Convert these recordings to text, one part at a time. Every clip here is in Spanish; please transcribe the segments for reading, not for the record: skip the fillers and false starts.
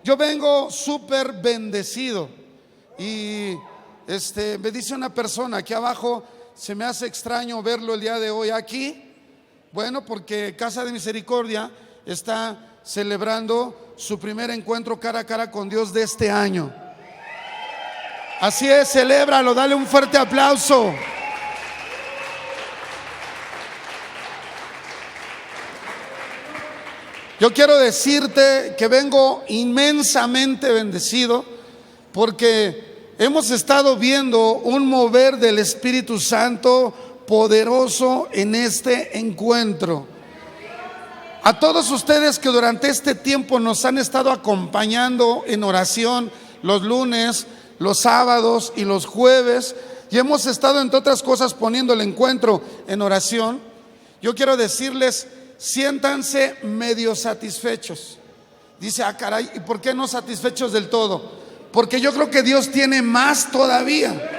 Yo vengo súper bendecido y me dice una persona aquí abajo, se me hace extraño verlo el día de hoy aquí. Bueno, porque Casa de Misericordia está celebrando su primer encuentro cara a cara con Dios de este año. Así es, celébralo, dale un fuerte aplauso. Yo quiero decirte que vengo inmensamente bendecido porque hemos estado viendo un mover del Espíritu Santo poderoso en este encuentro. A todos ustedes que durante este tiempo nos han estado acompañando en oración los lunes, los sábados y los jueves, y hemos estado, entre otras cosas, poniendo el encuentro en oración, yo quiero decirles: siéntanse medio satisfechos. Dice, caray, ¿y por qué no satisfechos del todo? Porque yo creo que Dios tiene más todavía.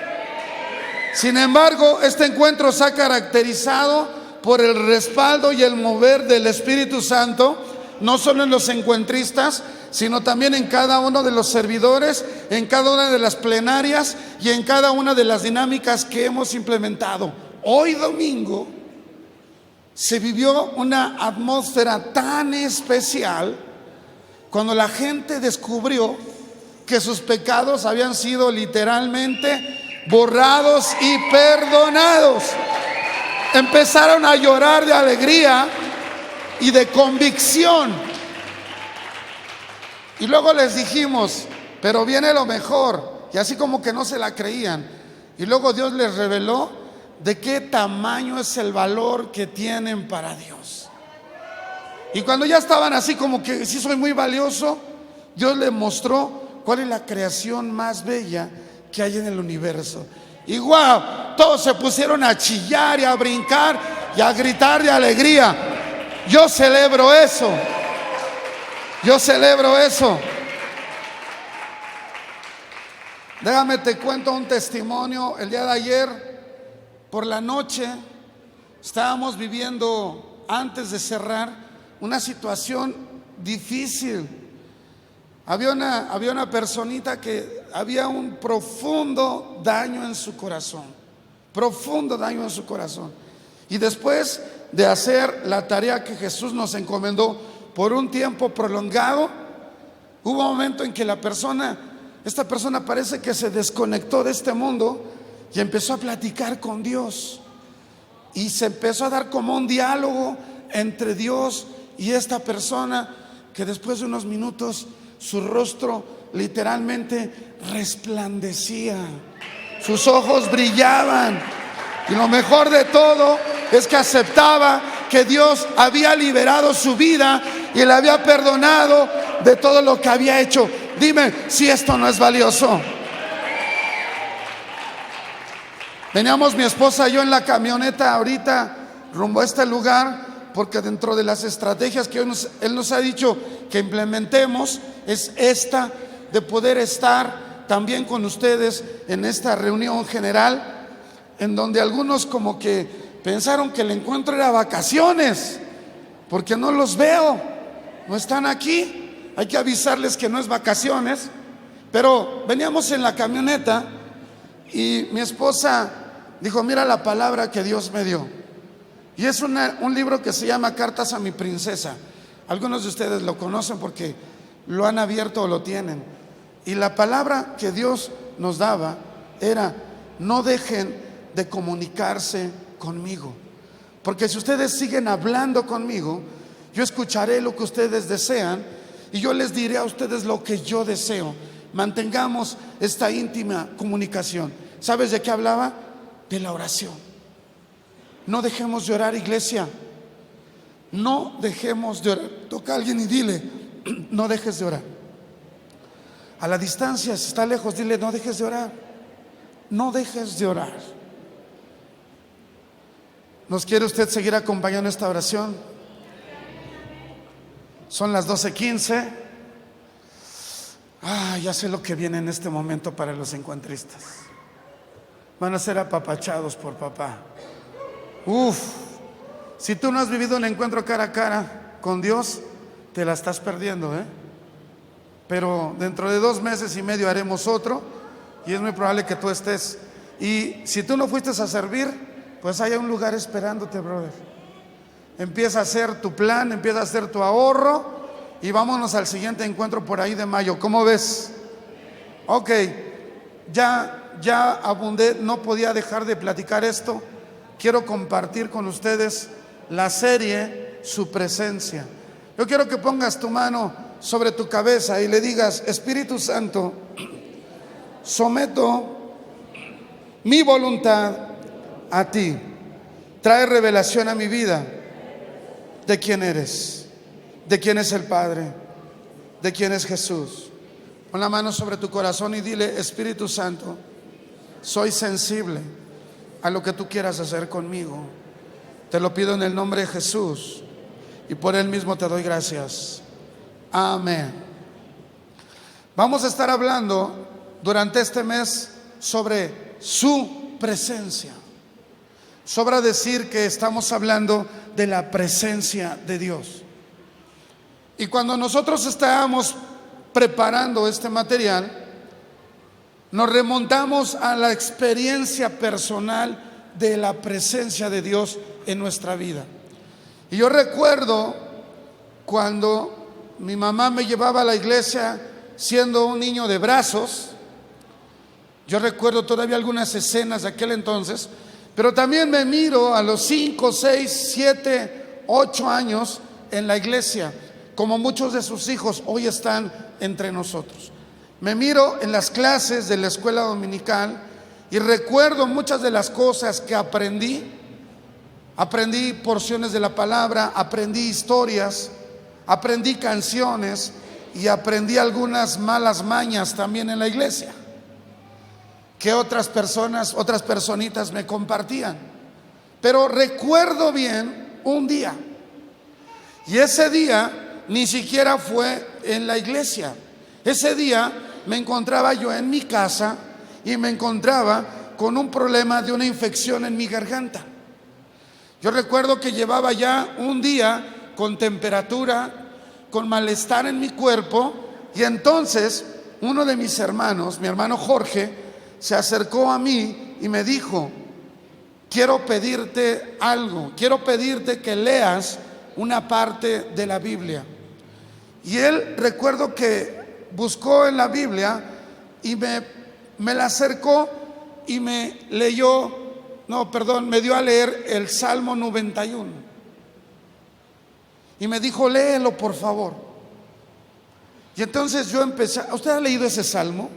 Sin embargo, este encuentro se ha caracterizado por el respaldo y el mover del Espíritu Santo, no solo en los encuentristas, sino también en cada uno de los servidores, en cada una de las plenarias y en cada una de las dinámicas que hemos implementado. Hoy domingo se vivió una atmósfera tan especial cuando la gente descubrió que sus pecados habían sido literalmente borrados y perdonados. Empezaron a llorar de alegría y de convicción. Y luego les dijimos, pero viene lo mejor. Y así como que no se la creían. Y luego Dios les reveló de qué tamaño es el valor que tienen para Dios. Y cuando ya estaban así como que sí soy muy valioso, Dios les mostró cuál es la creación más bella que hay en el universo. Y wow, todos se pusieron a chillar y a brincar y a gritar de alegría. Yo celebro eso. Yo celebro eso. Déjame te cuento un testimonio. El día de ayer por la noche estábamos viviendo, antes de cerrar, una situación difícil. Había una personita que había un profundo daño en su corazón. Profundo daño en su corazón. Y después de hacer la tarea que Jesús nos encomendó por un tiempo prolongado, hubo un momento en que esta persona parece que se desconectó de este mundo y empezó a platicar con Dios. Y se empezó a dar como un diálogo entre Dios y esta persona, que después de unos minutos su rostro literalmente resplandecía, sus ojos brillaban. Y lo mejor de todo es que aceptaba que Dios había liberado su vida y le había perdonado de todo lo que había hecho. Dime si esto no es valioso. Veníamos mi esposa y yo en la camioneta ahorita rumbo a este lugar, porque dentro de las estrategias que Él nos ha dicho que implementemos es esta de poder estar también con ustedes en esta reunión general, en donde algunos como que pensaron que el encuentro era vacaciones, porque no los veo, no están aquí. Hay que avisarles que no es vacaciones. Pero veníamos en la camioneta y mi esposa dijo, mira la palabra que Dios me dio. Y es un libro que se llama Cartas a mi princesa. Algunos de ustedes lo conocen porque lo han abierto o lo tienen. Y la palabra que Dios nos daba era: no dejen de comunicarse conmigo, porque si ustedes siguen hablando conmigo, yo escucharé lo que ustedes desean y yo les diré a ustedes lo que yo deseo. Mantengamos esta íntima comunicación. ¿Sabes de qué hablaba? De la oración. No dejemos de orar, iglesia. No dejemos de orar. Toca a alguien y dile, no dejes de orar. A la distancia, si está lejos, dile, no dejes de orar. No dejes de orar. ¿Nos quiere usted seguir acompañando esta oración? Son las 12:15. Ya sé lo que viene en este momento para los encuentristas. Van a ser apapachados por papá. Si tú no has vivido un encuentro cara a cara con Dios, te la estás perdiendo, pero dentro de 2 meses y medio haremos otro y es muy probable que tú estés. Y si tú no fuiste a servir, pues hay un lugar esperándote, brother. Empieza a hacer tu plan, empieza a hacer tu ahorro y vámonos al siguiente encuentro por ahí de mayo. ¿Cómo ves? Ok, ya abundé, no podía dejar de platicar esto. Quiero compartir con ustedes la serie Su Presencia. Yo quiero que pongas tu mano sobre tu cabeza y le digas: Espíritu Santo, someto mi voluntad a ti. Trae revelación a mi vida de quién eres, de quién es el Padre, de quién es Jesús. Pon la mano sobre tu corazón y dile: Espíritu Santo, soy sensible a lo que tú quieras hacer conmigo. Te lo pido en el nombre de Jesús y por él mismo te doy gracias. Amén. Vamos a estar hablando durante este mes sobre su presencia. Sobra decir que estamos hablando de la presencia de Dios. Y cuando nosotros estábamos preparando este material, nos remontamos a la experiencia personal de la presencia de Dios en nuestra vida. Y yo recuerdo cuando mi mamá me llevaba a la iglesia siendo un niño de brazos. Yo recuerdo todavía algunas escenas de aquel entonces, pero también me miro a los 5, 6, 7, 8 años en la iglesia, como muchos de sus hijos hoy están entre nosotros. Me miro en las clases de la escuela dominical y recuerdo muchas de las cosas que aprendí. Aprendí porciones de la palabra, aprendí historias, aprendí canciones y aprendí algunas malas mañas también en la iglesia que otras personitas me compartían. Pero recuerdo bien un día, y ese día ni siquiera fue en la iglesia. Ese día me encontraba yo en mi casa y me encontraba con un problema de una infección en mi garganta. Yo recuerdo que llevaba ya un día con temperatura, con malestar en mi cuerpo, y entonces uno de mis hermanos, mi hermano Jorge, se acercó a mí y me dijo: quiero pedirte algo, quiero pedirte que leas una parte de la Biblia. Y él, recuerdo que buscó en la Biblia y me la acercó y me dio a leer el Salmo 91. Y me dijo: léelo por favor. Y entonces yo empecé. ¿Usted ha leído ese salmo?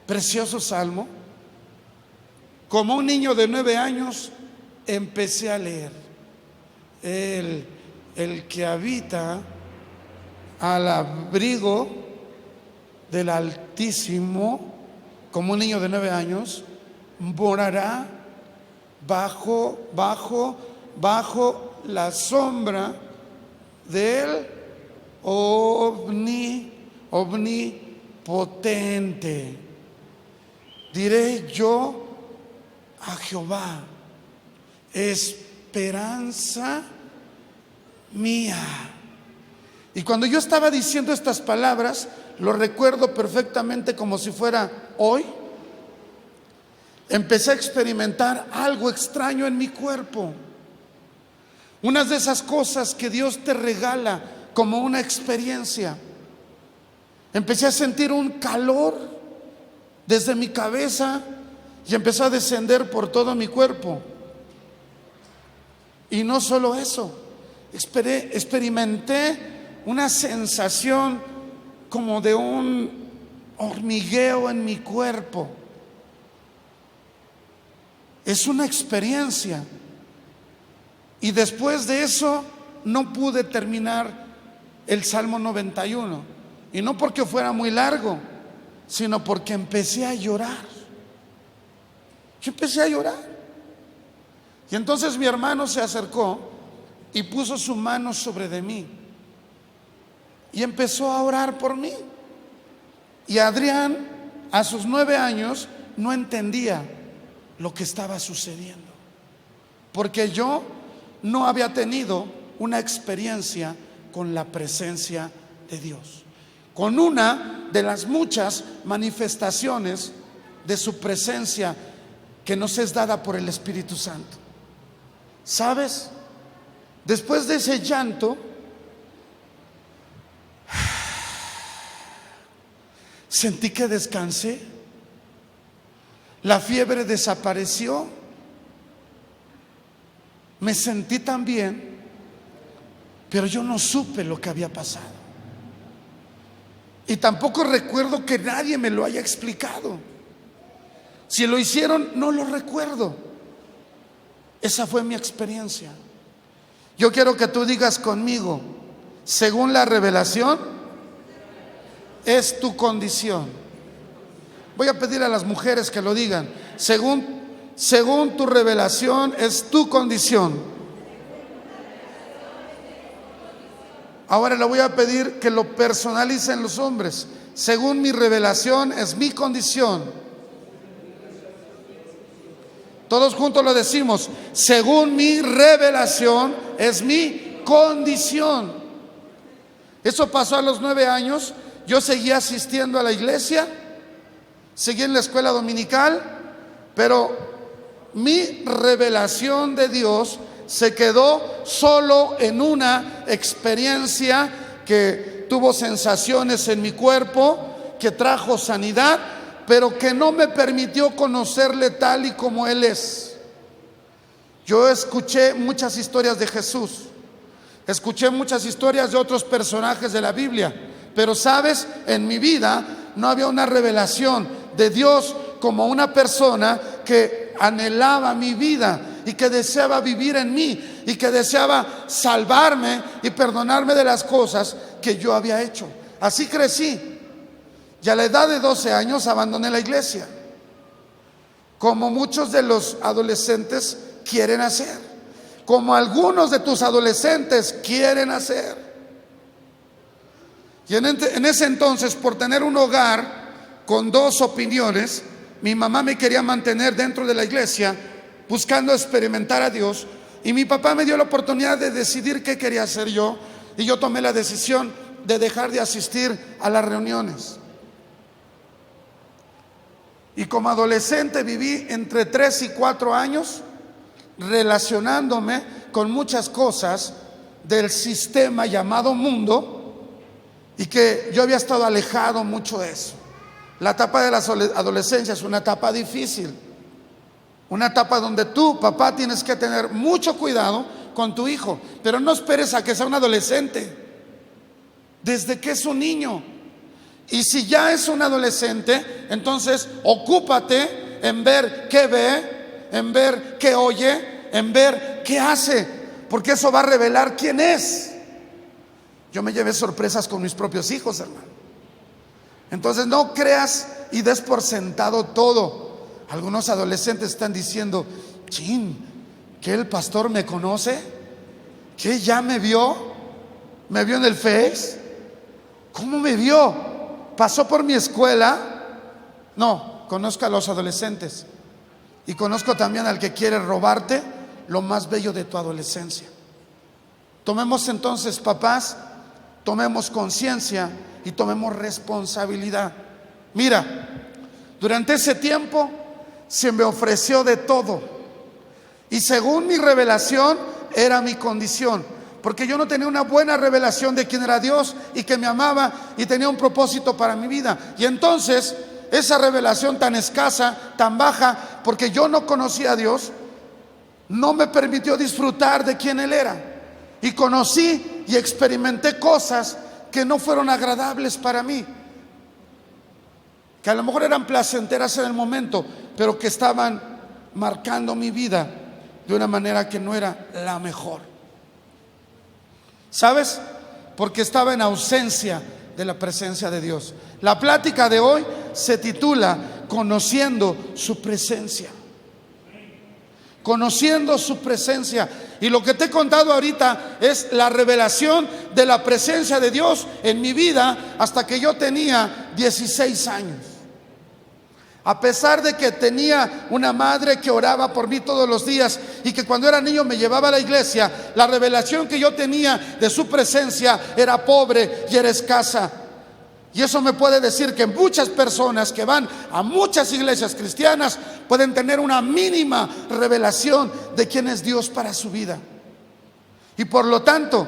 Precioso salmo. Como un niño de 9 años empecé a leer: el que habita al abrigo del Altísimo, como un niño de 9 años, morará bajo la sombra del omnipotente. Diré yo a Jehová, esperanza mía. Y cuando yo estaba diciendo estas palabras, lo recuerdo perfectamente como si fuera hoy, empecé a experimentar algo extraño en mi cuerpo. Unas de esas cosas que Dios te regala como una experiencia. Empecé a sentir un calor desde mi cabeza y empezó a descender por todo mi cuerpo. Y no solo eso, experimenté una sensación como de un hormigueo en mi cuerpo. Es una experiencia. Y después de eso no pude terminar el Salmo 91. Y no porque fuera muy largo, sino porque empecé a llorar. Yo empecé a llorar. Y entonces mi hermano se acercó y puso su mano sobre de mí y empezó a orar por mí. Y Adrián, a sus 9 años, no entendía lo que estaba sucediendo, porque yo no había tenido una experiencia con la presencia de Dios. con una de las muchas manifestaciones de su presencia que nos es dada por el Espíritu Santo. ¿Sabes? Después de ese llanto, sentí que descansé, la fiebre desapareció, me sentí tan bien, pero yo no supe lo que había pasado. Y tampoco recuerdo que nadie me lo haya explicado. Si lo hicieron, no lo recuerdo. Esa fue mi experiencia. Yo quiero que tú digas conmigo: según la revelación, es tu condición. Voy a pedir a las mujeres que lo digan. Según tu revelación, es tu condición. Ahora le voy a pedir que lo personalicen los hombres. Según mi revelación, es mi condición. Todos juntos lo decimos: según mi revelación, es mi condición. Eso pasó a los 9 años. Yo seguía asistiendo a la iglesia, seguí en la escuela dominical, pero mi revelación de Dios se quedó solo en una experiencia que tuvo sensaciones en mi cuerpo, que trajo sanidad, pero que no me permitió conocerle tal y como Él es. Yo escuché muchas historias de Jesús, escuché muchas historias de otros personajes de la Biblia, pero sabes, en mi vida no había una revelación de Dios como una persona que anhelaba mi vida y que deseaba vivir en mí y que deseaba salvarme y perdonarme de las cosas que yo había hecho. Así crecí. Y a la edad de 12 años abandoné la iglesia, como muchos de los adolescentes quieren hacer, como algunos de tus adolescentes quieren hacer. Y en ese entonces, por tener un hogar con 2 opiniones, mi mamá me quería mantener dentro de la iglesia, buscando experimentar a Dios, y mi papá me dio la oportunidad de decidir qué quería hacer yo, y yo tomé la decisión de dejar de asistir a las reuniones. Y como adolescente viví entre 3 y 4 años relacionándome con muchas cosas del sistema llamado mundo, y que yo había estado alejado mucho de eso. La etapa de la adolescencia es una etapa difícil, una etapa donde tú, papá, tienes que tener mucho cuidado con tu hijo, pero no esperes a que sea un adolescente, desde que es un niño. Y si ya es un adolescente, entonces ocúpate en ver qué ve, en ver qué oye, en ver qué hace, porque eso va a revelar quién es. Yo me llevé sorpresas con mis propios hijos, hermano. Entonces no creas y des por sentado todo. Algunos adolescentes están diciendo: chin, ¿que el pastor me conoce? ¿Que ya me vio? ¿Me vio en el Face? ¿Cómo me vio? ¿Pasó por mi escuela? No, conozco a los adolescentes y conozco también al que quiere robarte lo más bello de tu adolescencia. Tomemos entonces, papás, tomemos conciencia y tomemos responsabilidad. Mira, durante ese tiempo se me ofreció de todo, y según mi revelación era mi condición, porque yo no tenía una buena revelación de quién era Dios y que me amaba y tenía un propósito para mi vida. Y entonces esa revelación tan escasa, tan baja, porque yo no conocía a Dios, no me permitió disfrutar de quién Él era. Y conocí y experimenté cosas que no fueron agradables para mí, que a lo mejor eran placenteras en el momento, pero que estaban marcando mi vida de una manera que no era la mejor. ¿Sabes? Porque estaba en ausencia de la presencia de Dios. La plática de hoy se titula Conociendo su presencia. Conociendo su presencia. Y lo que te he contado ahorita es la revelación de la presencia de Dios en mi vida hasta que yo tenía 16 años. A pesar de que tenía una madre que oraba por mí todos los días y que cuando era niño me llevaba a la iglesia, la revelación que yo tenía de su presencia era pobre y era escasa. Y eso me puede decir que muchas personas que van a muchas iglesias cristianas pueden tener una mínima revelación de quién es Dios para su vida. Y por lo tanto,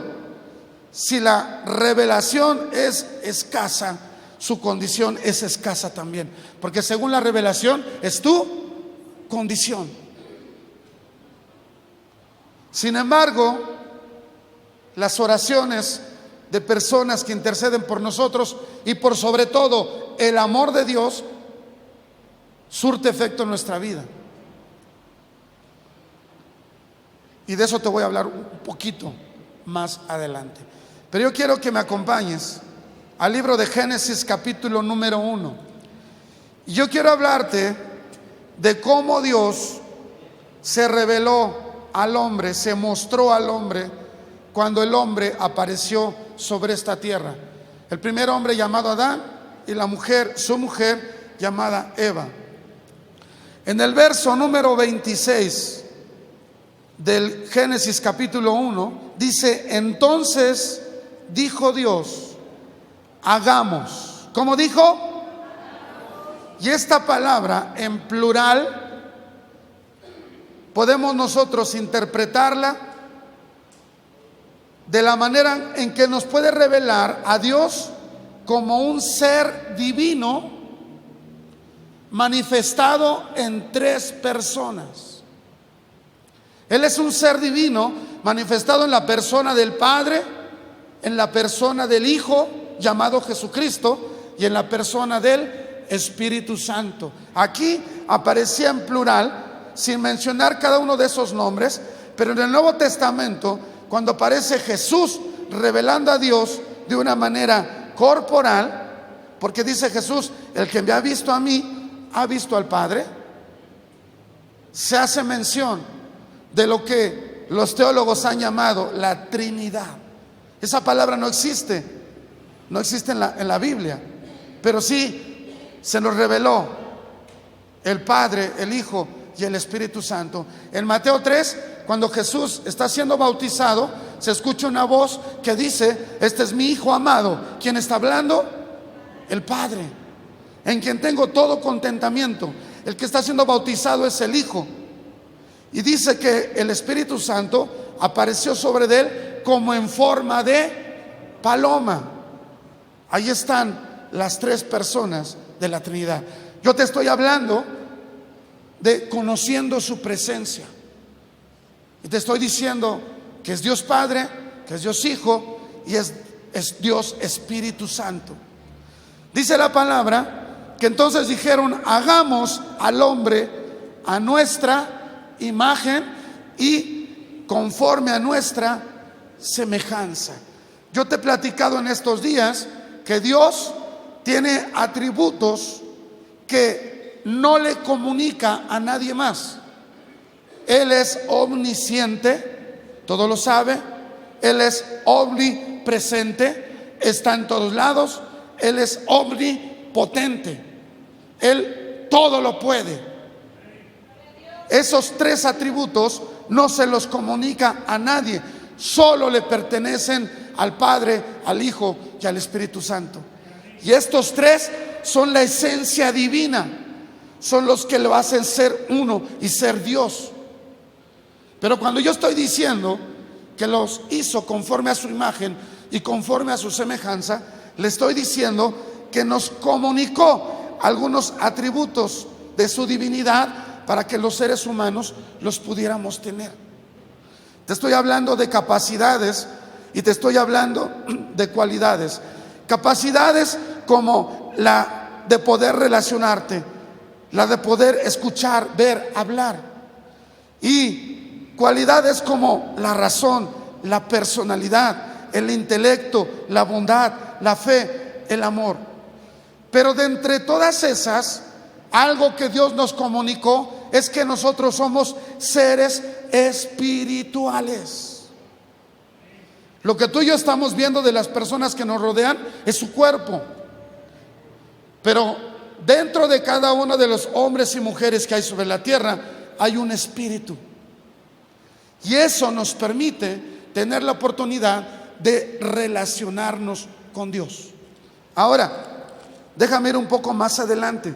si la revelación es escasa, su condición es escasa también. Porque según la revelación es tu condición. Sin embargo, las oraciones de personas que interceden por nosotros y por sobre todo el amor de Dios surte efecto en nuestra vida. Y de eso te voy a hablar un poquito más adelante. Pero yo quiero que me acompañes al libro de Génesis capítulo número 1. Y yo quiero hablarte de cómo Dios se reveló al hombre, se mostró al hombre cuando el hombre apareció sobre esta tierra. El primer hombre llamado Adán y la mujer, su mujer llamada Eva. En el verso número 26 del Génesis capítulo 1 dice: entonces dijo Dios, hagamos. ¿Cómo dijo? Y esta palabra en plural podemos nosotros interpretarla de la manera en que nos puede revelar a Dios como un ser divino manifestado en tres personas. Él es un ser divino manifestado en la persona del Padre, en la persona del Hijo llamado Jesucristo y en la persona del Espíritu Santo. Aquí aparecía en plural sin mencionar cada uno de esos nombres, pero en el Nuevo Testamento, cuando aparece Jesús revelando a Dios de una manera corporal, porque dice Jesús: el que me ha visto a mí, ha visto al Padre, se hace mención de lo que los teólogos han llamado la Trinidad. Esa palabra no existe en la Biblia, pero sí se nos reveló el Padre, el Hijo y el Espíritu Santo. En Mateo 3, cuando Jesús está siendo bautizado, se escucha una voz que dice: este es mi Hijo amado. ¿Quién está hablando? El Padre, en quien tengo todo contentamiento. El que está siendo bautizado es el Hijo. Y dice que el Espíritu Santo apareció sobre él como en forma de paloma. Ahí están las tres personas de la Trinidad. Yo te estoy hablando de conociendo su presencia. Y te estoy diciendo que es Dios Padre, que es Dios Hijo y es Dios Espíritu Santo. Dice la palabra que entonces dijeron: hagamos al hombre a nuestra imagen y conforme a nuestra semejanza. Yo te he platicado en estos días que Dios tiene atributos que no le comunica a nadie más. Él es omnisciente, todo lo sabe. Él es omnipresente, está en todos lados. Él es omnipotente, Él todo lo puede. Esos tres atributos no se los comunica a nadie, solo le pertenecen al Padre, al Hijo y al Espíritu Santo. Y estos tres son la esencia divina, son los que lo hacen ser uno y ser Dios. Pero cuando yo estoy diciendo que los hizo conforme a su imagen y conforme a su semejanza, le estoy diciendo que nos comunicó algunos atributos de su divinidad para que los seres humanos los pudiéramos tener. Te estoy hablando de capacidades y te estoy hablando de cualidades. Capacidades como la de poder relacionarte, la de poder escuchar, ver, hablar. Y cualidades como la razón, la personalidad, el intelecto, la bondad, la fe, el amor. Pero de entre todas esas, algo que Dios nos comunicó es que nosotros somos seres espirituales. Lo que tú y yo estamos viendo de las personas que nos rodean es su cuerpo. Pero dentro de cada uno de los hombres y mujeres que hay sobre la tierra hay un espíritu. Y eso nos permite tener la oportunidad de relacionarnos con Dios. Ahora, Déjame ir un poco más adelante.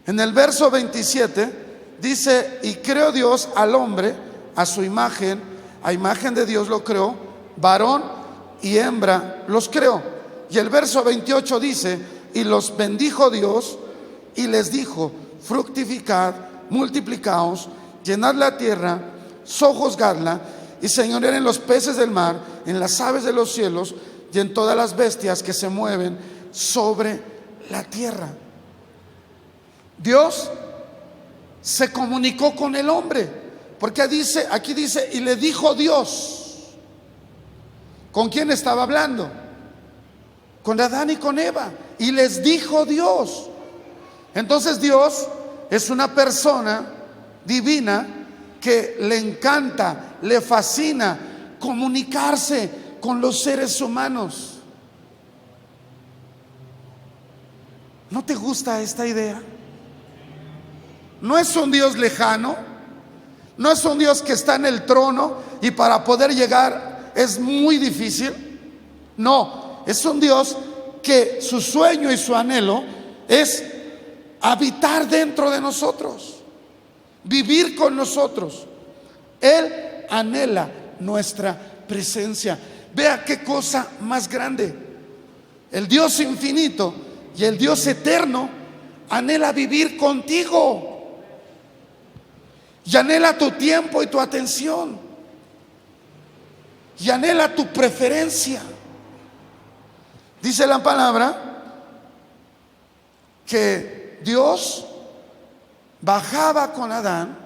En el verso 27 dice: y creó Dios al hombre a su imagen, a imagen de Dios lo creó, varón y hembra los creó. Y el verso 28 dice: y los bendijo Dios y les dijo: fructificad, multiplicaos, llenad la tierra, sojuzgadla y señoread en los peces del mar, en las aves de los cielos y en todas las bestias que se mueven sobre la tierra. Dios se comunicó con el hombre, porque aquí dice: y le dijo Dios. ¿Con quién estaba hablando? Con Adán y con Eva. Y les dijo Dios. Entonces Dios es una persona divina que le encanta, le fascina comunicarse con los seres humanos. ¿No te gusta esta idea? No es un Dios lejano, no es un Dios que está en el trono y para poder llegar es muy difícil. No, es un Dios que su sueño y su anhelo es habitar dentro de nosotros, vivir con nosotros. Él anhela nuestra presencia. Vea qué cosa más grande. El Dios infinito y el Dios eterno anhela vivir contigo y anhela tu tiempo y tu atención y anhela tu preferencia. Dice la palabra que Dios bajaba con Adán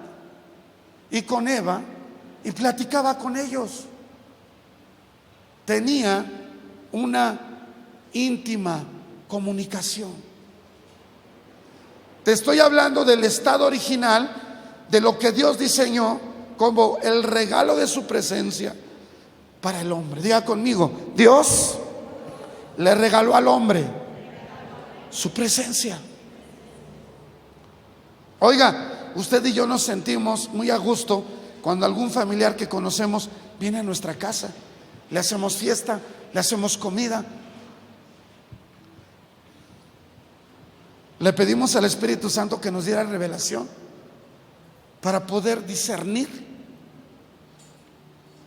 y con Eva y platicaba con ellos. Tenía una íntima comunicación. Te estoy hablando del estado original de lo que Dios diseñó como el regalo de su presencia para el hombre. Diga conmigo: Dios le regaló al hombre su presencia. Oiga, usted y yo nos sentimos muy a gusto cuando algún familiar que conocemos viene a nuestra casa. Le hacemos fiesta, le hacemos comida. Le pedimos al Espíritu Santo que nos diera revelación para poder discernir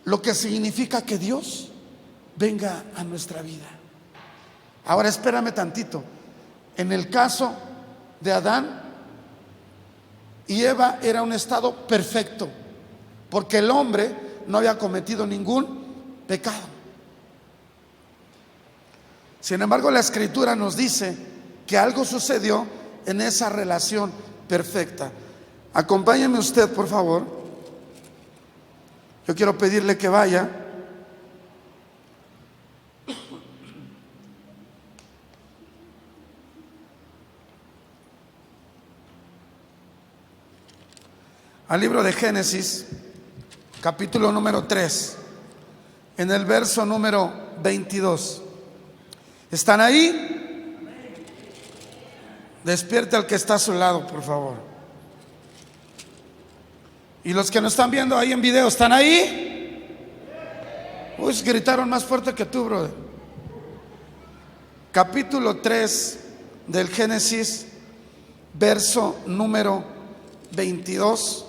lo que significa que Dios venga a nuestra vida. Ahora espérame tantito. En el caso de Adán y Eva era un estado perfecto, porque el hombre no había cometido ningún pecado. Sin embargo, la Escritura nos dice que algo sucedió en esa relación perfecta. Acompáñeme usted, por favor. Yo quiero pedirle que vaya al libro de Génesis, capítulo número 3, en el verso número 22. ¿Están ahí? Despierte al que está a su lado, por favor. Y los que nos están viendo ahí en video, ¿están ahí? Uy, gritaron más fuerte que tú, brother. Capítulo 3 del Génesis, verso número 22.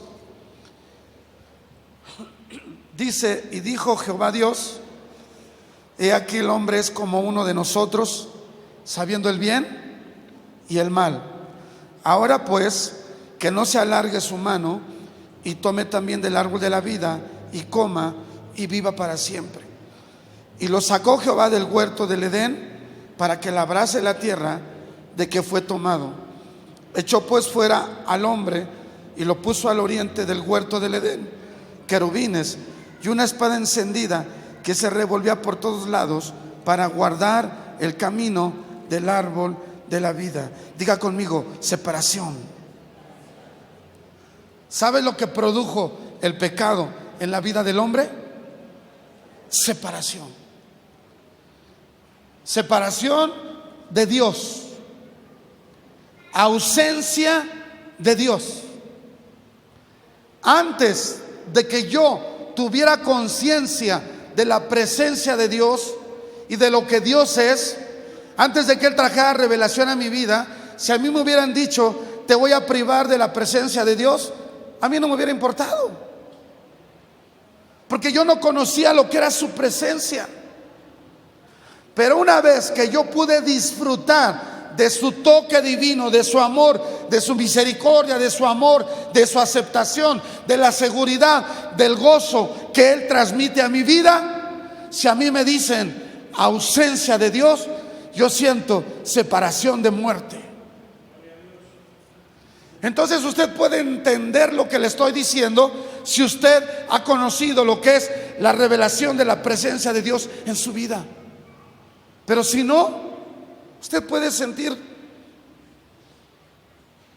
Dice: y dijo Jehová Dios: he aquí el hombre es como uno de nosotros, sabiendo el bien y el mal. Ahora pues, que no se alargue su mano y tome también del árbol de la vida y coma y viva para siempre. Y lo sacó Jehová del huerto del Edén para que labrase la tierra de que fue tomado. Echó pues fuera al hombre y lo puso al oriente del huerto del Edén querubines y una espada encendida que se revolvía por todos lados para guardar el camino del árbol de la vida. Diga conmigo: separación. ¿Sabe lo que produjo el pecado en la vida del hombre? Separación. Separación de Dios. Ausencia de Dios. Antes de que yo tuviera conciencia de la presencia de Dios y de lo que Dios es, Antes de que Él trajera revelación a mi vida, si a mí me hubieran dicho, te voy a privar de la presencia de Dios, a mí no me hubiera importado, porque yo no conocía lo que era su presencia. Pero una vez que yo pude disfrutar de su toque divino, de su amor, de su misericordia, de su amor, de su aceptación, de la seguridad, del gozo que Él transmite a mi vida, si a mí me dicen ausencia de Dios, yo siento separación de muerte. Entonces usted puede entender lo que le estoy diciendo si usted ha conocido lo que es la revelación de la presencia de Dios en su vida. Pero si no, usted puede sentir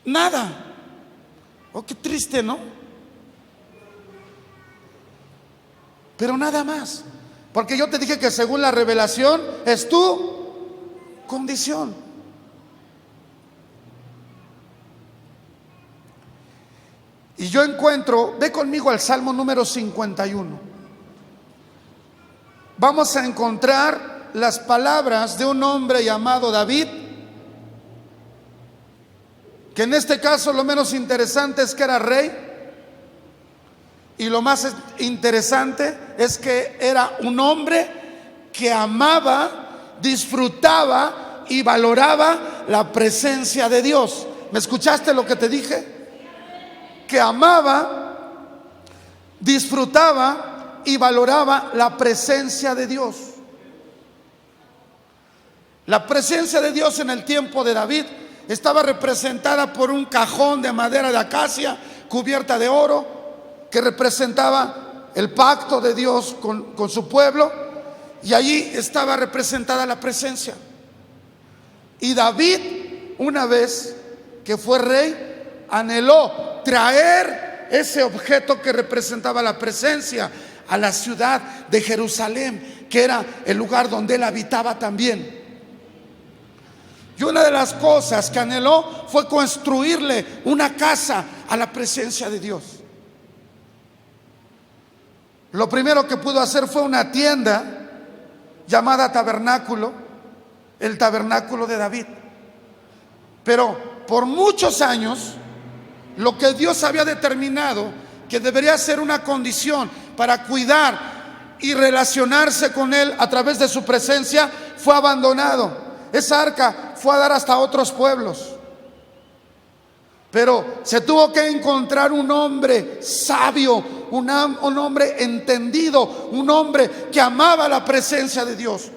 nada. Oh, qué triste, ¿no? Pero nada más. Porque yo te dije que según la revelación es tu condición. Y yo encuentro, ve conmigo al Salmo número 51. Vamos a encontrar las palabras de un hombre llamado David, que en este caso lo menos interesante es que era rey, y lo más interesante es que era un hombre que amaba, disfrutaba y valoraba la presencia de Dios. ¿Me escuchaste lo que te dije? Que amaba, disfrutaba y valoraba la presencia de Dios. La presencia de Dios en el tiempo de David estaba representada por un cajón de madera de acacia cubierta de oro, que representaba el pacto de Dios con su pueblo, y allí estaba representada la presencia. Y David, una vez que fue rey, anheló traer ese objeto que representaba la presencia a la ciudad de Jerusalén, que era el lugar donde él habitaba también. Y una de las cosas que anheló fue construirle una casa a la presencia de Dios. Lo primero que pudo hacer fue una tienda llamada tabernáculo, el tabernáculo de David. Pero por muchos años, lo que Dios había determinado que debería ser una condición para cuidar y relacionarse con Él a través de su presencia fue abandonado. Esa arca fue a dar hasta otros pueblos. Pero se tuvo que encontrar un hombre sabio, un hombre entendido, un hombre que amaba la presencia de Dios,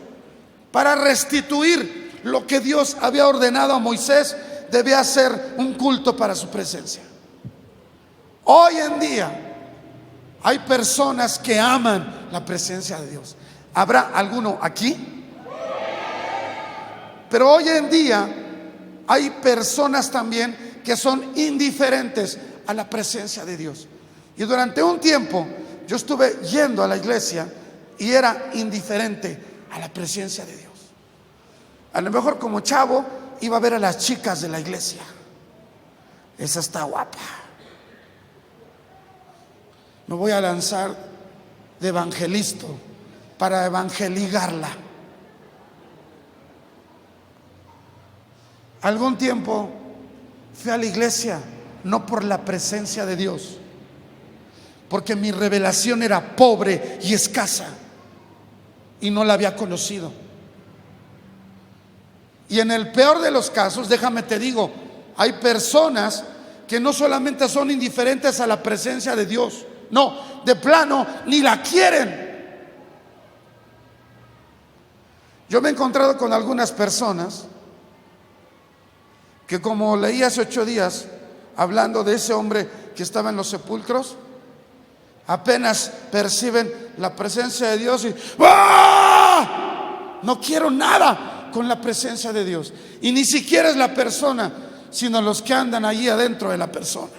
para restituir lo que Dios había ordenado a Moisés. Debía ser un culto para su presencia. Hoy en día hay personas que aman la presencia de Dios. ¿Habrá alguno aquí? Pero hoy en día hay personas también que son indiferentes a la presencia de Dios. Y durante un tiempo yo estuve yendo a la iglesia y era indiferente a la presencia de Dios. A lo mejor como chavo iba a ver a las chicas de la iglesia. Esa está guapa. Me voy a lanzar de evangelista para evangeligarla. Algún tiempo fui a la iglesia, no por la presencia de Dios, porque mi revelación era pobre y escasa y no la había conocido. Y en el peor de los casos, déjame te digo, hay personas que no solamente son indiferentes a la presencia de Dios, no, de plano ni la quieren. Yo me he encontrado con algunas personas que, como leí hace 8 días hablando de ese hombre que estaba en los sepulcros, apenas perciben la presencia de Dios y ¡ah! No quiero nada con la presencia de Dios. Y ni siquiera es la persona, sino los que andan allí adentro de la persona.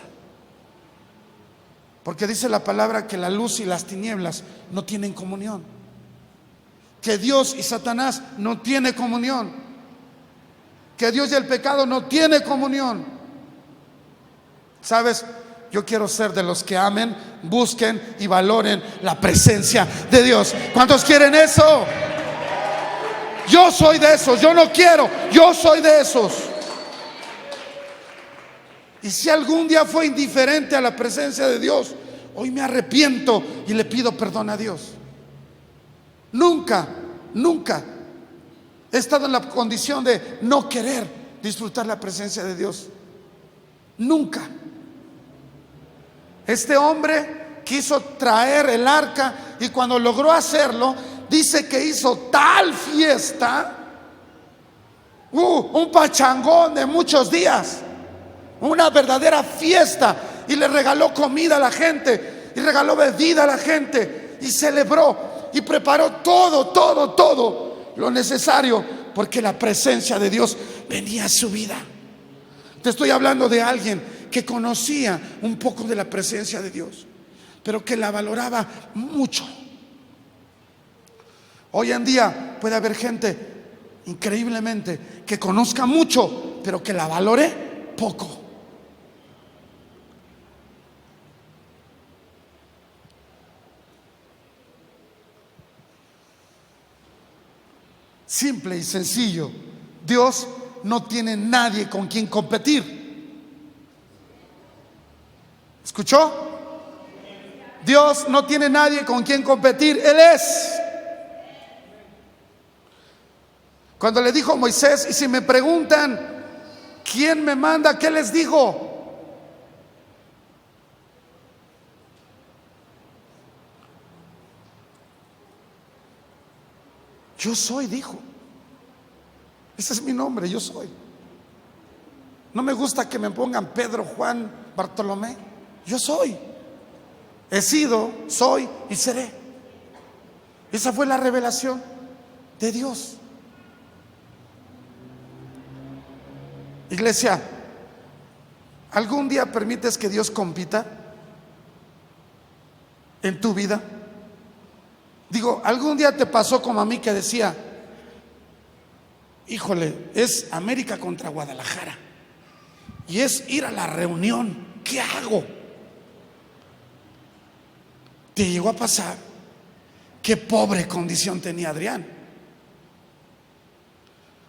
Porque dice la palabra que la luz y las tinieblas no tienen comunión, que Dios y Satanás no tienen comunión, que Dios y el pecado no tienen comunión. ¿Sabes? Yo quiero ser de los que amen, busquen y valoren la presencia de Dios. ¿Cuántos quieren eso? Yo soy de esos, yo no quiero, yo soy de esos. Y si algún día fue indiferente a la presencia de Dios, hoy me arrepiento y le pido perdón a Dios. Nunca, nunca he estado en la condición de no querer disfrutar la presencia de Dios. Nunca. Este hombre quiso traer el arca y cuando logró hacerlo, dice que hizo tal fiesta, un pachangón de muchos días, una verdadera fiesta, y le regaló comida a la gente y regaló bebida a la gente y celebró y preparó todo lo necesario, porque la presencia de Dios venía a su vida. Te estoy hablando de alguien que conocía un poco de la presencia de Dios, pero que la valoraba mucho. Hoy en día puede haber gente increíblemente que conozca mucho, pero que la valore poco. Simple y sencillo, Dios no tiene nadie con quien competir. ¿Escuchó? Dios no tiene nadie con quien competir, Él es. Cuando le dijo a Moisés, y si me preguntan quién me manda, ¿qué les digo? Yo soy, dijo. Ese es mi nombre, yo soy. No me gusta que me pongan Pedro, Juan, Bartolomé. Yo soy. He sido, soy y seré. Esa fue la revelación de Dios. Iglesia, ¿algún día permites que Dios compita en tu vida? Digo, ¿algún día te pasó como a mí que decía, híjole, es América contra Guadalajara y es ir a la reunión, ¿qué hago? ¿Te llegó a pasar? Qué pobre condición tenía Adrián.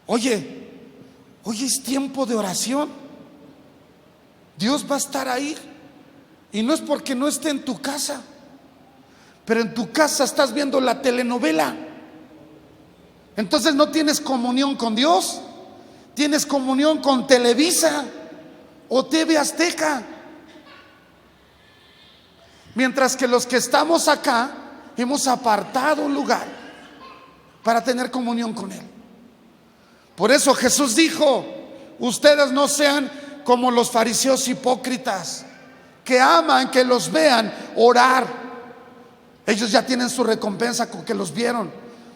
Oye, hoy es tiempo de oración. Dios va a estar ahí. Y no es porque no esté en tu casa, pero en tu casa estás viendo la telenovela. Entonces no tienes comunión con Dios, tienes comunión con Televisa o TV Azteca. Mientras que los que estamos acá hemos apartado un lugar para tener comunión con Él. Por eso Jesús dijo, ustedes no sean como los fariseos hipócritas, que aman que los vean orar. Ellos ya tienen su recompensa con que los vieron.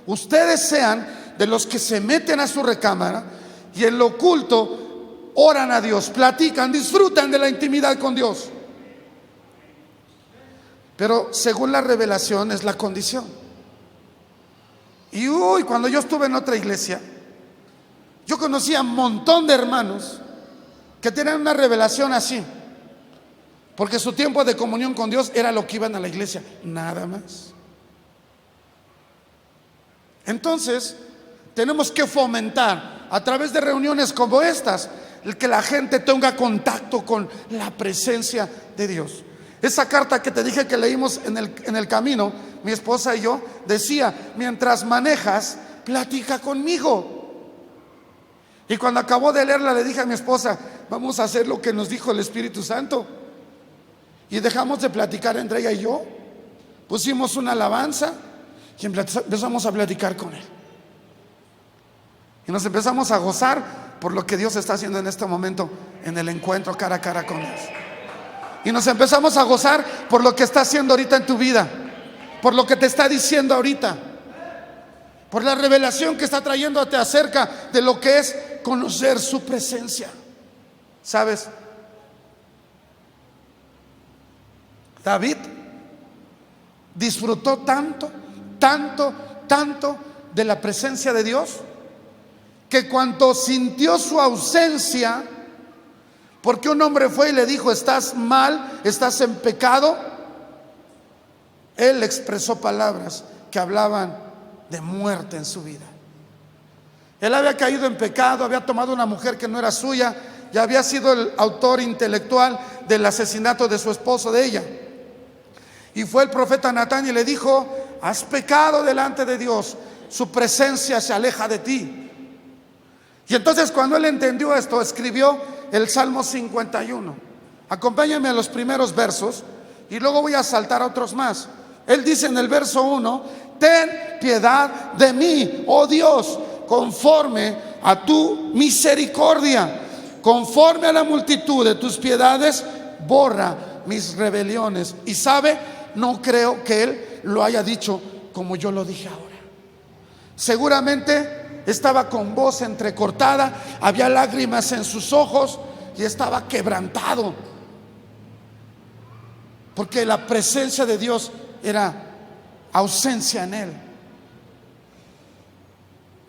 Ustedes sean de los que se meten a su recámara y en lo oculto oran a Dios, platican, disfrutan de la intimidad con Dios. Pero según la revelación es la condición. Y cuando yo estuve en otra iglesia, yo conocía un montón de hermanos que tenían una revelación así, porque su tiempo de comunión con Dios era lo que iban a la iglesia, nada más. Entonces tenemos que fomentar a través de reuniones como estas el que la gente tenga contacto con la presencia de Dios. Esa carta que te dije que leímos en el camino, mi esposa y yo, decía, mientras manejas, platica conmigo. Y cuando acabó de leerla le dije a mi esposa, vamos a hacer lo que nos dijo el Espíritu Santo. Y dejamos de platicar entre ella y yo, pusimos una alabanza y empezamos a platicar con Él. Y nos empezamos a gozar por lo que Dios está haciendo en este momento en el encuentro cara a cara con Dios. Y nos empezamos a gozar por lo que está haciendo ahorita en tu vida, por lo que te está diciendo ahorita, por la revelación que está trayéndote acerca de lo que es conocer su presencia. ¿Sabes? David disfrutó tanto de la presencia de Dios, que cuando sintió su ausencia, porque un hombre fue y le dijo, estás mal, estás en pecado, él expresó palabras que hablaban de muerte en su vida. Él había caído en pecado, había tomado una mujer que no era suya y había sido el autor intelectual del asesinato de su esposo, de ella. Y fue el profeta Natán y le dijo: has pecado delante de Dios, su presencia se aleja de ti. Y entonces, cuando él entendió esto, escribió el Salmo 51. Acompáñenme a los primeros versos y luego voy a saltar a otros más. Él dice en el verso 1: ten piedad de mí, oh Dios, conforme a tu misericordia, conforme a la multitud de tus piedades, borra mis rebeliones. Y sabe, no creo que él lo haya dicho como yo lo dije ahora. Seguramente estaba con voz entrecortada, había lágrimas en sus ojos y estaba quebrantado, porque la presencia de Dios era ausencia en él.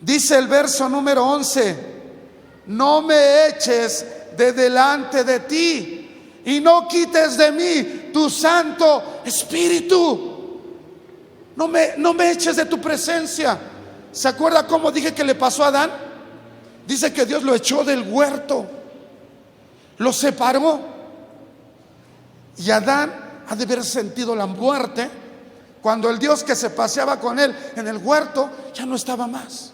Dice el verso número 11: no me eches de delante de ti y no quites de mí tu Santo Espíritu. No me eches de tu presencia. ¿Se acuerda cómo dije que le pasó a Adán? Dice que Dios lo echó del huerto, lo separó, y Adán ha de haber sentido la muerte cuando el Dios que se paseaba con él en el huerto ya no estaba más.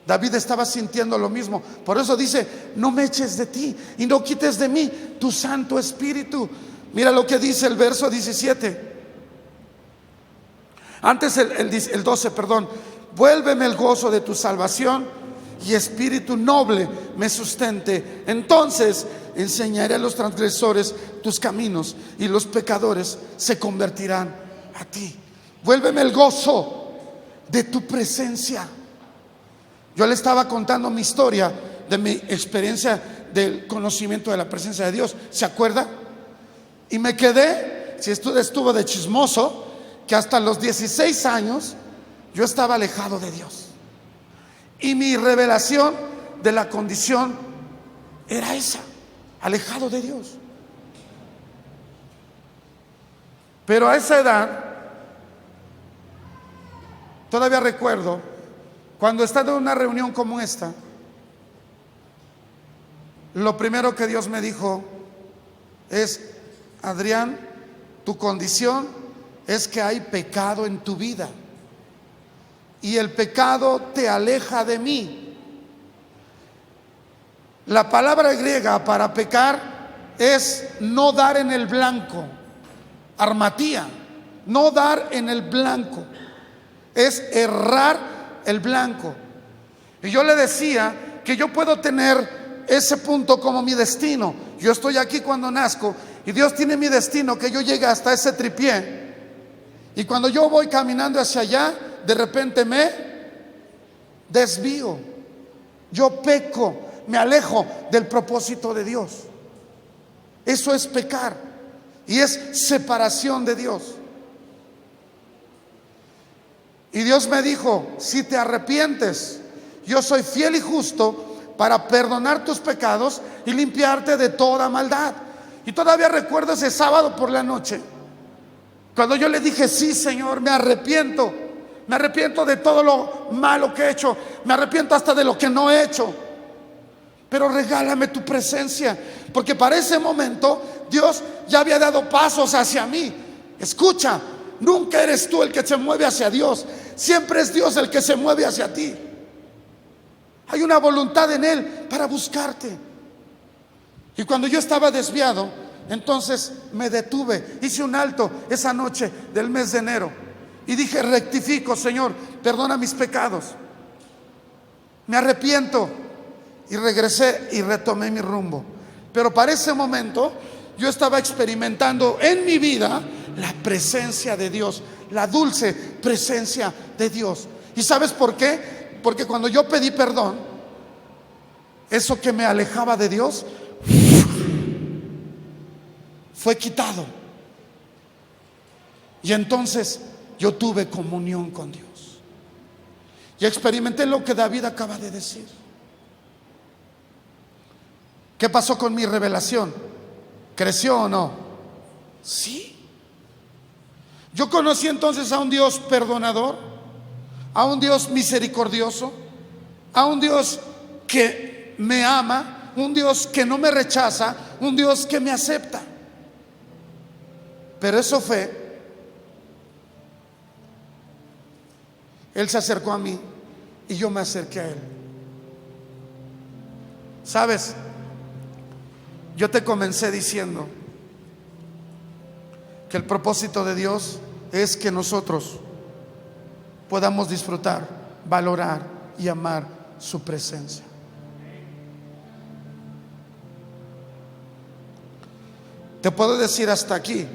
David estaba sintiendo lo mismo. Por eso dice: no me eches de ti y no quites de mí tu Santo Espíritu. Mira lo que dice el verso 17. Antes el 12, perdón. Vuélveme el gozo de tu salvación y espíritu noble me sustente. Entonces enseñaré a los transgresores tus caminos y los pecadores se convertirán a ti. Vuélveme el gozo de tu presencia. Yo le estaba contando mi historia de mi experiencia del conocimiento de la presencia de Dios. ¿Se acuerda? Y me quedé, si estuvo de chismoso, que hasta los 16 años yo estaba alejado de Dios. Y mi revelación de la condición era esa: alejado de Dios. Pero a esa edad, todavía recuerdo, cuando estaba en una reunión como esta, lo primero que Dios me dijo es: Adrián, tu condición es que hay pecado en tu vida y el pecado te aleja de mí. La palabra griega para pecar es no dar en el blanco, armatía, no dar en el blanco, es errar el blanco. Y yo le decía que yo puedo tener ese punto como mi destino. Yo estoy aquí cuando nazco y Dios tiene mi destino, que yo llegue hasta ese tripié. Y cuando yo voy caminando hacia allá, de repente me desvío, yo peco, me alejo del propósito de Dios. Eso es pecar y es separación de Dios. Y Dios me dijo: si te arrepientes, yo soy fiel y justo para perdonar tus pecados y limpiarte de toda maldad. Y todavía recuerdo ese sábado por la noche, cuando yo le dije: sí, Señor, me arrepiento de todo lo malo que he hecho, me arrepiento hasta de lo que no he hecho, pero regálame tu presencia, porque para ese momento Dios ya había dado pasos hacia mí. Escucha, nunca eres tú el que se mueve hacia Dios, siempre es Dios el que se mueve hacia ti. Hay una voluntad en Él para buscarte. Y cuando yo estaba desviado, entonces me detuve, hice un alto esa noche del mes de enero y dije: rectifico, Señor, perdona mis pecados, me arrepiento. Y regresé y retomé mi rumbo. Pero para ese momento yo estaba experimentando en mi vida la presencia de Dios, la dulce presencia de Dios. ¿Y sabes por qué? Porque cuando yo pedí perdón, eso que me alejaba de Dios fue quitado. Y entonces yo tuve comunión con Dios y experimenté lo que David acaba de decir. ¿Qué pasó con mi revelación? ¿Creció o no? Sí. Yo conocí entonces a un Dios perdonador, a un Dios misericordioso, a un Dios que me ama, un Dios que no me rechaza, un Dios que me acepta. Pero eso fue, Él se acercó a mí y yo me acerqué a Él. ¿Sabes? Yo te comencé diciendo que el propósito de Dios es que nosotros podamos disfrutar, valorar y amar su presencia. Te puedo decir hasta aquí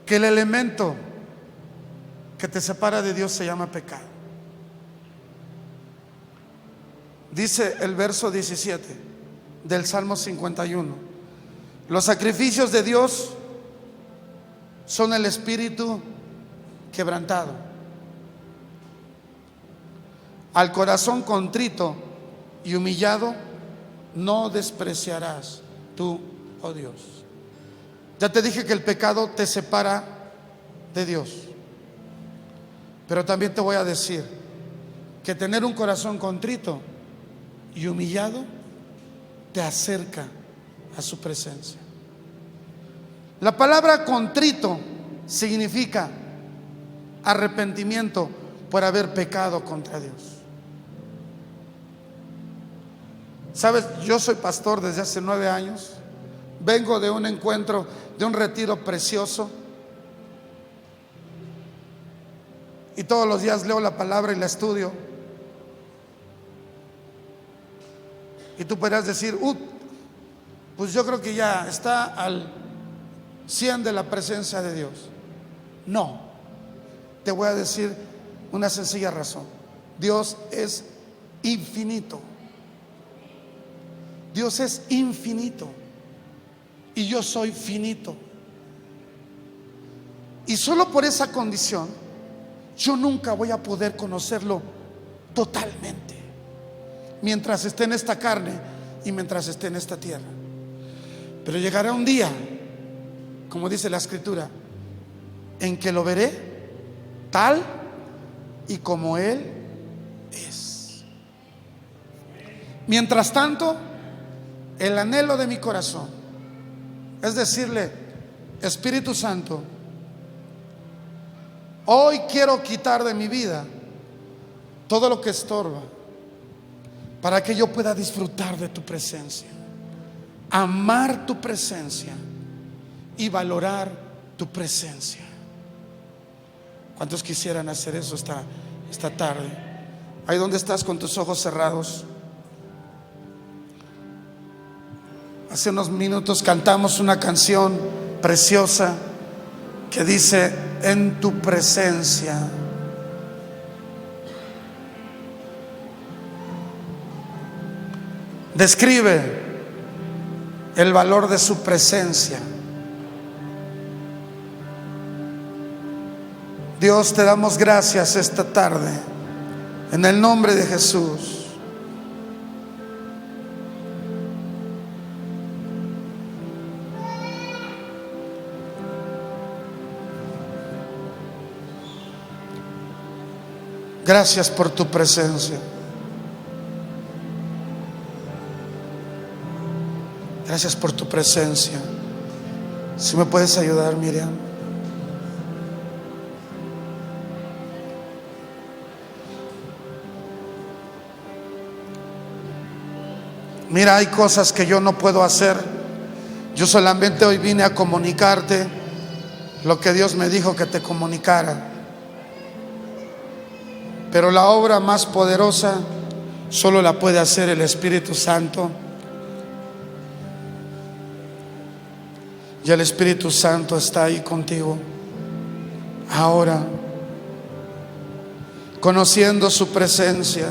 que el elemento que te separa de Dios se llama pecado. Dice el verso 17 del Salmo 51: los sacrificios de Dios son el espíritu quebrantado. Al corazón contrito y humillado no despreciarás tú, oh Dios. Ya te dije que el pecado te separa de Dios, pero también te voy a decir que tener un corazón contrito y humillado te acerca a su presencia. La palabra contrito significa arrepentimiento por haber pecado contra Dios. Sabes, yo soy pastor desde hace 9 años. Vengo de un encuentro, de un retiro precioso, y todos los días leo la palabra y la estudio. Y tú podrás decir, pues yo creo que ya está al 100 de la presencia de Dios. No, te voy a decir una sencilla razón. Dios es infinito. Dios es infinito y yo soy finito. Y solo por esa condición yo nunca voy a poder conocerlo totalmente mientras esté en esta carne y mientras esté en esta tierra. Pero llegará un día, como dice la Escritura, en que lo veré tal y como Él es. Mientras tanto, el anhelo de mi corazón es decirle: Espíritu Santo, hoy quiero quitar de mi vida todo lo que estorba, para que yo pueda disfrutar de tu presencia, amar tu presencia y valorar tu presencia. ¿Cuántos quisieran hacer eso esta tarde? Ahí donde estás, con tus ojos cerrados. Hace unos minutos cantamos una canción preciosa que dice: en tu presencia. Describe el valor de su presencia. Dios, te damos gracias esta tarde en el nombre de Jesús. Gracias por tu presencia. Gracias por tu presencia. Si me puedes ayudar, Miriam. Mira, hay cosas que yo no puedo hacer. Yo solamente hoy vine a comunicarte lo que Dios me dijo que te comunicara. Pero la obra más poderosa solo la puede hacer el Espíritu Santo. Y el Espíritu Santo está ahí contigo ahora, conociendo su presencia.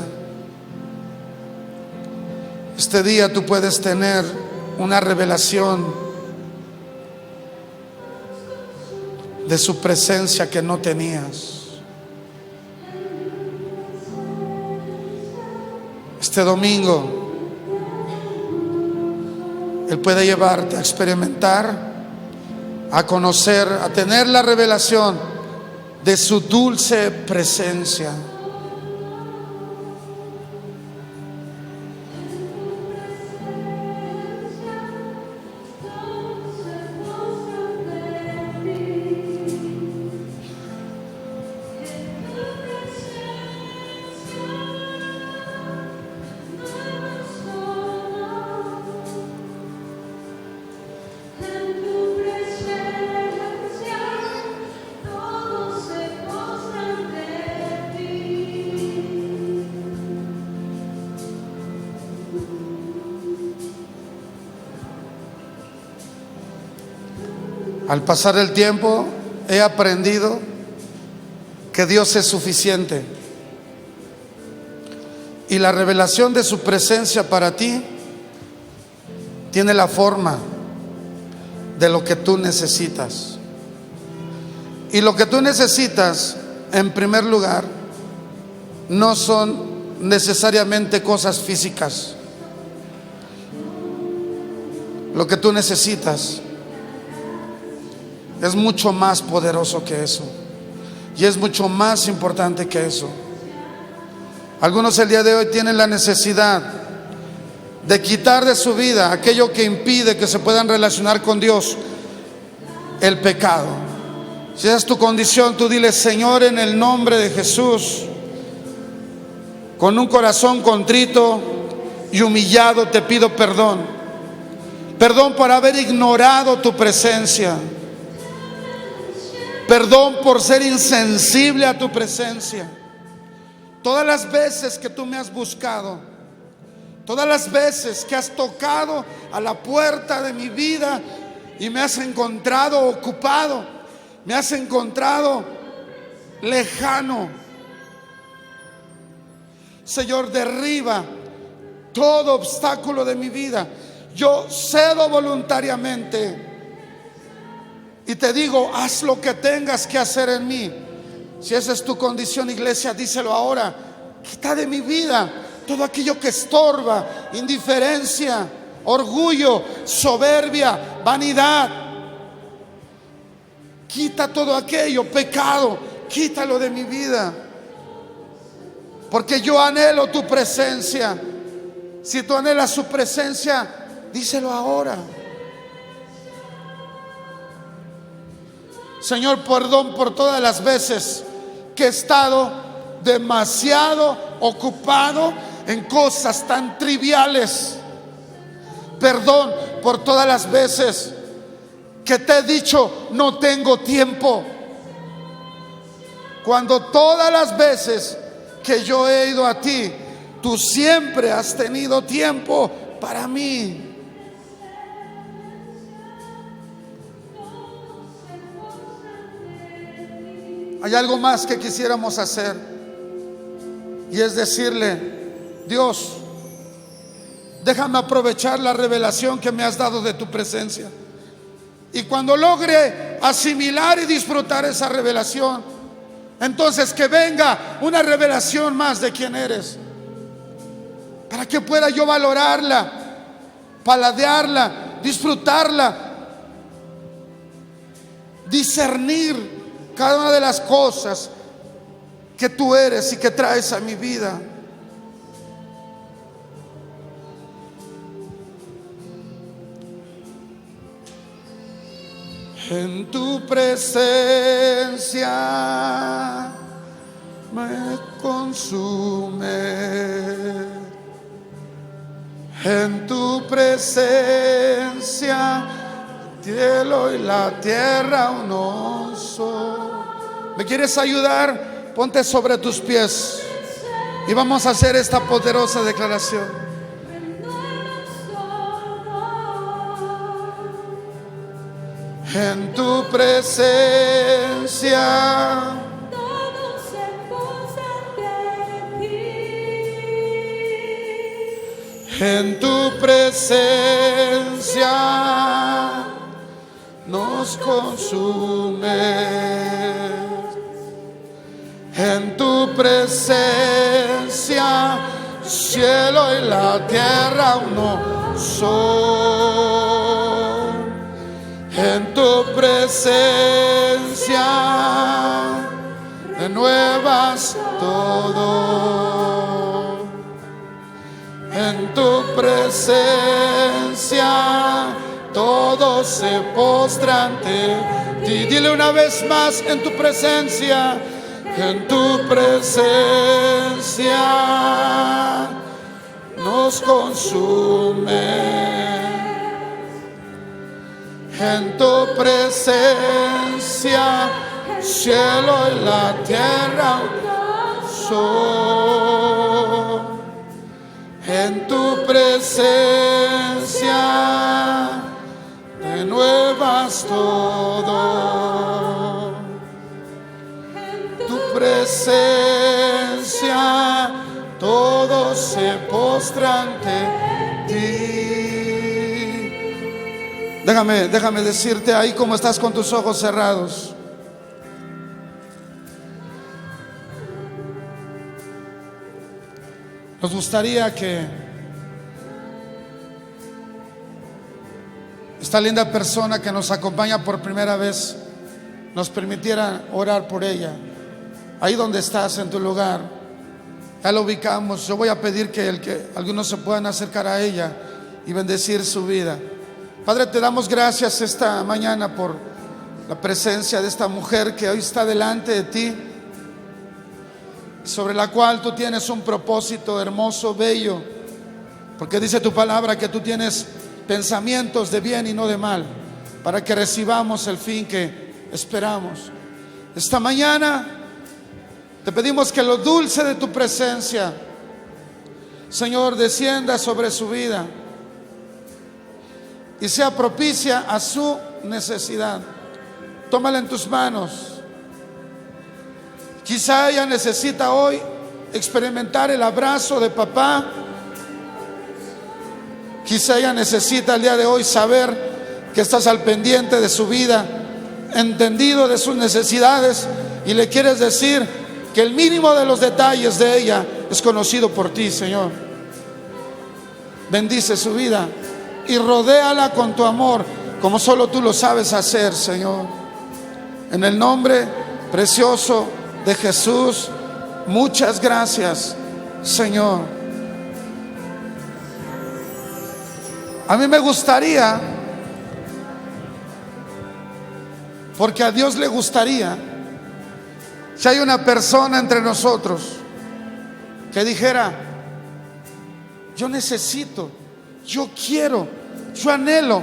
Este día tú puedes tener una revelación de su presencia que no tenías. Este domingo Él puede llevarte a experimentar, a conocer, a tener la revelación de su dulce presencia. Al pasar el tiempo he aprendido que Dios es suficiente y la revelación de su presencia para ti tiene la forma de lo que tú necesitas. Y lo que tú necesitas, en primer lugar, no son necesariamente cosas físicas. Lo que tú necesitas es mucho más poderoso que eso, y es mucho más importante que eso. Algunos el día de hoy tienen la necesidad de quitar de su vida aquello que impide que se puedan relacionar con Dios, el pecado. Si esa es tu condición, tú dile: Señor, en el nombre de Jesús, con un corazón contrito y humillado, te pido perdón. Perdón por haber ignorado tu presencia. Perdón por ser insensible a tu presencia. Todas las veces que tú me has buscado, todas las veces que has tocado a la puerta de mi vida y me has encontrado ocupado, me has encontrado lejano, Señor, derriba todo obstáculo de mi vida. Yo cedo voluntariamente y te digo: haz lo que tengas que hacer en mí. Si esa es tu condición, iglesia, díselo ahora: quita de mi vida todo aquello que estorba, indiferencia, orgullo, soberbia, vanidad. Quita todo aquello, pecado, quítalo de mi vida, porque yo anhelo tu presencia. Si tú anhelas su presencia, díselo ahora. Señor, perdón por todas las veces que he estado demasiado ocupado en cosas tan triviales. Perdón por todas las veces que te he dicho: no tengo tiempo, cuando todas las veces que yo he ido a ti, tú siempre has tenido tiempo para mí. Hay algo más que quisiéramos hacer, y es decirle: Dios, déjame aprovechar la revelación que me has dado de tu presencia. Y cuando logre asimilar y disfrutar esa revelación, entonces que venga una revelación más de quién eres, para que pueda yo valorarla, paladearla, disfrutarla, discernir cada una de las cosas que tú eres y que traes a mi vida. En tu presencia me consume, en tu presencia cielo y la tierra uno son. ¿Me quieres ayudar? Ponte sobre tus pies y vamos a hacer esta poderosa declaración. En tu presencia todos se posan de ti. En tu presencia nos consume. En tu presencia cielo y la tierra uno son. En tu presencia renuevas todo. En tu presencia todos se postran ante ti. Dile una vez más: en tu presencia, en tu presencia nos consume. En tu presencia cielo y la tierra son. En tu presencia renuevas todo. Tu presencia todos se postran ante ti. Déjame decirte ahí como estás con tus ojos cerrados. Nos gustaría que esta linda persona que nos acompaña por primera vez nos permitiera orar por ella. Ahí donde estás, en tu lugar, ya la ubicamos. Yo voy a pedir que algunos se puedan acercar a ella y bendecir su vida. Padre, te damos gracias esta mañana por la presencia de esta mujer que hoy está delante de ti, sobre la cual tú tienes un propósito hermoso, bello, porque dice tu palabra que tú tienes pensamientos de bien y no de mal, para que recibamos el fin que esperamos. Esta mañana te pedimos que lo dulce de tu presencia, Señor, descienda sobre su vida y sea propicia a su necesidad. Tómala en tus manos. Quizá ella necesita hoy experimentar el abrazo de papá. Quizá ella necesita el día de hoy saber que estás al pendiente de su vida, entendido de sus necesidades, y le quieres decir que el mínimo de los detalles de ella es conocido por ti, Señor. Bendice su vida y rodéala con tu amor, como solo tú lo sabes hacer, Señor. En el nombre precioso de Jesús, muchas gracias, Señor. A mí me gustaría, porque a Dios le gustaría, si hay una persona entre nosotros que dijera: yo necesito, yo quiero, yo anhelo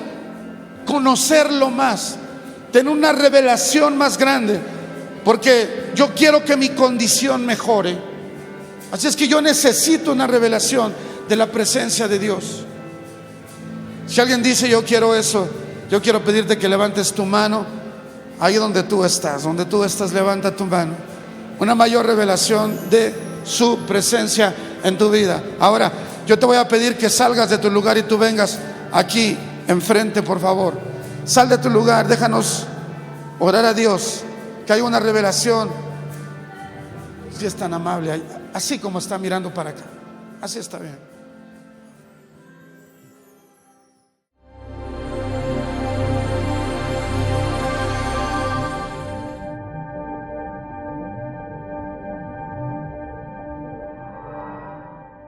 conocerlo más, tener una revelación más grande, porque yo quiero que mi condición mejore. Así es que yo necesito una revelación de la presencia de Dios. Si alguien dice: yo quiero eso, yo quiero pedirte que levantes tu mano. Ahí donde tú estás, levanta tu mano. Una mayor revelación de su presencia en tu vida. Ahora, yo te voy a pedir que salgas de tu lugar y tú vengas aquí enfrente, por favor. Sal de tu lugar, déjanos orar a Dios, que haya una revelación. Si es tan amable, así como está mirando para acá, así está bien.